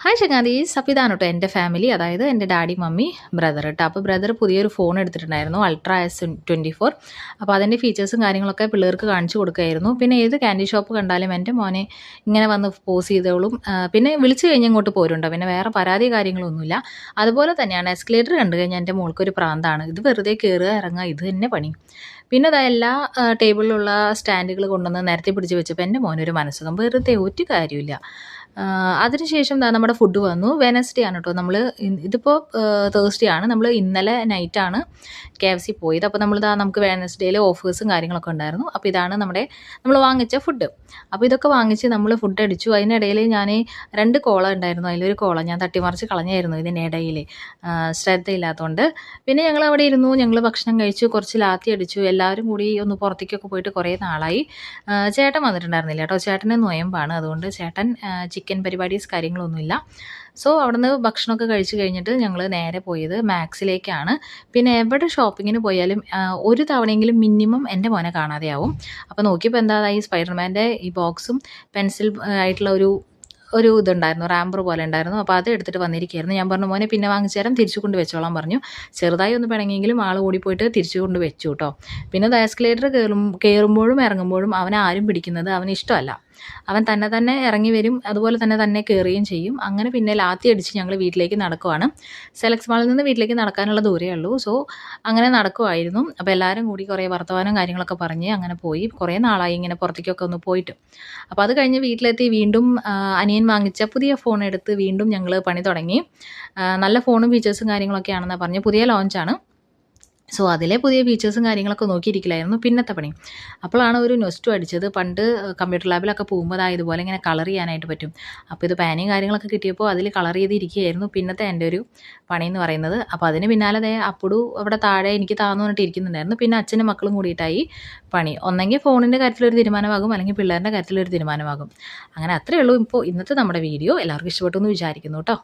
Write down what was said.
Hi ചങ്ങാതീസ്. അപ്പോൾ ഇതാണ് കേട്ടോ എൻ്റെ ഫാമിലി, അതായത് എൻ്റെ ഡാഡി, മമ്മി, ബ്രദർ കേട്ടോ. അപ്പോൾ ബ്രദർ പുതിയൊരു ഫോൺ എടുത്തിട്ടുണ്ടായിരുന്നു, അൾട്രാ S24. അപ്പോൾ അതിൻ്റെ ഫീച്ചേഴ്സും കാര്യങ്ങളൊക്കെ പിള്ളേർക്ക് കാണിച്ചു കൊടുക്കുമായിരുന്നു. പിന്നെ ഏത് ക്യാൻഡി ഷോപ്പ് കണ്ടാലും എൻ്റെ മോനെ ഇങ്ങനെ വന്ന് പോസ് ചെയ്തോളും. പിന്നെ വിളിച്ചു കഴിഞ്ഞ് ഇങ്ങോട്ട് പോരുണ്ടോ, പിന്നെ വേറെ പരാതി കാര്യങ്ങളൊന്നുമില്ല. അതുപോലെ തന്നെയാണ് എസ്കലേറ്റർ കണ്ടു കഴിഞ്ഞാൽ എൻ്റെ മോൾക്കൊരു പ്രാന്താണ്. ഇത് വെറുതെ കയറുക ഇറങ്ങുക, ഇത് തന്നെ പണി. പിന്നെ അതാ എല്ലാ ടേബിളിലുള്ള സ്റ്റാൻഡുകൾ കൊണ്ടുവന്ന് നിരത്തി പിടിച്ച് വെച്ചപ്പോൾ എൻ്റെ മോനൊരു മനസ്സുഖം, വെറുതെ ഒരു കാര്യമില്ല. അതിനുശേഷം നമ്മുടെ ഫുഡ് വന്നു. വെനസ്ഡേ ആണ് കേട്ടോ. ഇതിപ്പോൾ തേഴ്സ്ഡേ ആണ്. നമ്മൾ ഇന്നലെ നൈറ്റാണ് KFC പോയത്. അപ്പോൾ നമുക്ക് വെനസ്ഡേയിൽ ഓഫേഴ്സും കാര്യങ്ങളൊക്കെ ഉണ്ടായിരുന്നു. അപ്പോൾ ഇതാണ് നമ്മൾ വാങ്ങിച്ച ഫുഡ്. അപ്പോൾ ഇതൊക്കെ വാങ്ങിച്ച് നമ്മൾ ഫുഡ് അടിച്ചു. അതിനിടയിൽ ഞാൻ 2 കോള ഉണ്ടായിരുന്നു, അതിലൊരു കോള ഞാൻ തട്ടിമറിച്ച് കളഞ്ഞായിരുന്നു ഇതിനിടയിൽ, ശ്രദ്ധയില്ലാത്തതുകൊണ്ട്. പിന്നെ ഞങ്ങൾ അവിടെ ഇരുന്നു, ഞങ്ങൾ ഭക്ഷണം കഴിച്ചു, കുറച്ച് ലാത്തി അടിച്ചു. എല്ലാവരും കൂടി ഒന്ന് പുറത്തേക്കൊക്കെ പോയിട്ട് കുറേ നാളായി. ചേട്ടൻ വന്നിട്ടുണ്ടായിരുന്നില്ല കേട്ടോ. ചേട്ടന് നൊയമ്പാണ്, അതുകൊണ്ട് ചേട്ടൻ ചിക്കൻ പരിപാടീസ് കാര്യങ്ങളൊന്നുമില്ല. സോ അവിടുന്ന് ഭക്ഷണമൊക്കെ കഴിച്ച് കഴിഞ്ഞിട്ട് ഞങ്ങൾ നേരെ പോയത് മാക്സിലേക്കാണ്. പിന്നെ എവിടെ ഷോപ്പിങ്ങിന് പോയാലും ഒരു തവണയെങ്കിലും മിനിമം എൻ്റെ മോനെ കാണാതെയാവും. അപ്പോൾ നോക്കിയപ്പോൾ ഈ സ്പൈഡർമാൻ്റെ ഈ ബോക്സും പെൻസിൽ ആയിട്ടുള്ള ഒരു ഇതുണ്ടായിരുന്നു, റാമ്പർ പോലെ ഉണ്ടായിരുന്നു. അപ്പോൾ അത് എടുത്തിട്ട് വന്നിരിക്കുകയായിരുന്നു. ഞാൻ പറഞ്ഞു, മോനെ പിന്നെ വാങ്ങിച്ചു തരാം, തിരിച്ചു കൊണ്ട് വെച്ചോളാൻ പറഞ്ഞു. ചെറുതായി ഒന്ന് പിണങ്ങിയെങ്കിലും ആൾ ഓടിപ്പോയിട്ട് തിരിച്ചു കൊണ്ട് വെച്ചു കേട്ടോ. പിന്നെ എസ്കലേറ്റർ കയറുമ്പോഴും ഇറങ്ങുമ്പോഴും അവനെ ആരും പിടിക്കുന്നത് അവന് ഇഷ്ടമല്ല. അവൻ തന്നെ ഇറങ്ങി വരും, അതുപോലെ തന്നെ കയറുകയും ചെയ്യും. അങ്ങനെ പിന്നെ ലാത്തി അടിച്ച് ഞങ്ങൾ വീട്ടിലേക്ക് നടക്കുവാണ്. സെലക്സ് മാളിൽ നിന്ന് വീട്ടിലേക്ക് നടക്കാനുള്ള ദൂരമേ ഉള്ളൂ. സോ അങ്ങനെ നടക്കുമായിരുന്നു. അപ്പോൾ എല്ലാവരും കൂടി കുറേ വർത്തമാനം കാര്യങ്ങളൊക്കെ പറഞ്ഞ് അങ്ങനെ പോയി. കുറേ നാളായി ഇങ്ങനെ പുറത്തേക്കൊക്കെ ഒന്ന് പോയിട്ട്. അപ്പോൾ അത് കഴിഞ്ഞ് വീട്ടിലെത്തി വീണ്ടും അനിയൻ വാങ്ങിച്ച പുതിയ ഫോൺ എടുത്ത് വീണ്ടും ഞങ്ങൾ പണി തുടങ്ങി. നല്ല ഫോണും ഫീച്ചേഴ്സും കാര്യങ്ങളൊക്കെയാണെന്നാണ് പറഞ്ഞ്, പുതിയ ലോഞ്ചാണ്. സോ അതിലെ പുതിയ ഫീച്ചേഴ്സും കാര്യങ്ങളൊക്കെ നോക്കിയിരിക്കലായിരുന്നു പിന്നത്തെ പണി. അപ്പോഴാണ് ഒരു നൊസ്റ്റു അടിച്ചത്. പണ്ട് കമ്പ്യൂട്ടർ ലാബിലൊക്കെ പോകുമ്പോൾ ഇതുപോലെ ഇങ്ങനെ കളർ ചെയ്യാനായിട്ട് പറ്റും. അപ്പോൾ ഇത് പാനിയും കാര്യങ്ങളൊക്കെ കിട്ടിയപ്പോൾ അതിൽ കളർ ചെയ്തിരിക്കുകയായിരുന്നു പിന്നത്തെ എൻ്റെ ഒരു പണി എന്ന് പറയുന്നത്. അപ്പോൾ അതിന് പിന്നാലെ അപ്പുടു അവിടെ താഴെ എനിക്ക് താന്നു പറഞ്ഞിട്ട് ഇരിക്കുന്നുണ്ടായിരുന്നു. പിന്നെ അച്ഛനും മക്കളും കൂടിയിട്ടായി പണി. ഒന്നെങ്കിൽ ഫോണിൻ്റെ കാര്യത്തിലൊരു തീരുമാനമാകും, അല്ലെങ്കിൽ പിള്ളേരുടെ കാര്യത്തിലൊരു തീരുമാനമാകും. അങ്ങനെ അത്രയേ ഉള്ളൂ ഇപ്പോൾ ഇന്നത്തെ നമ്മുടെ വീഡിയോ. എല്ലാവർക്കും ഇഷ്ടപ്പെട്ടു എന്ന് വിചാരിക്കുന്നു കേട്ടോ.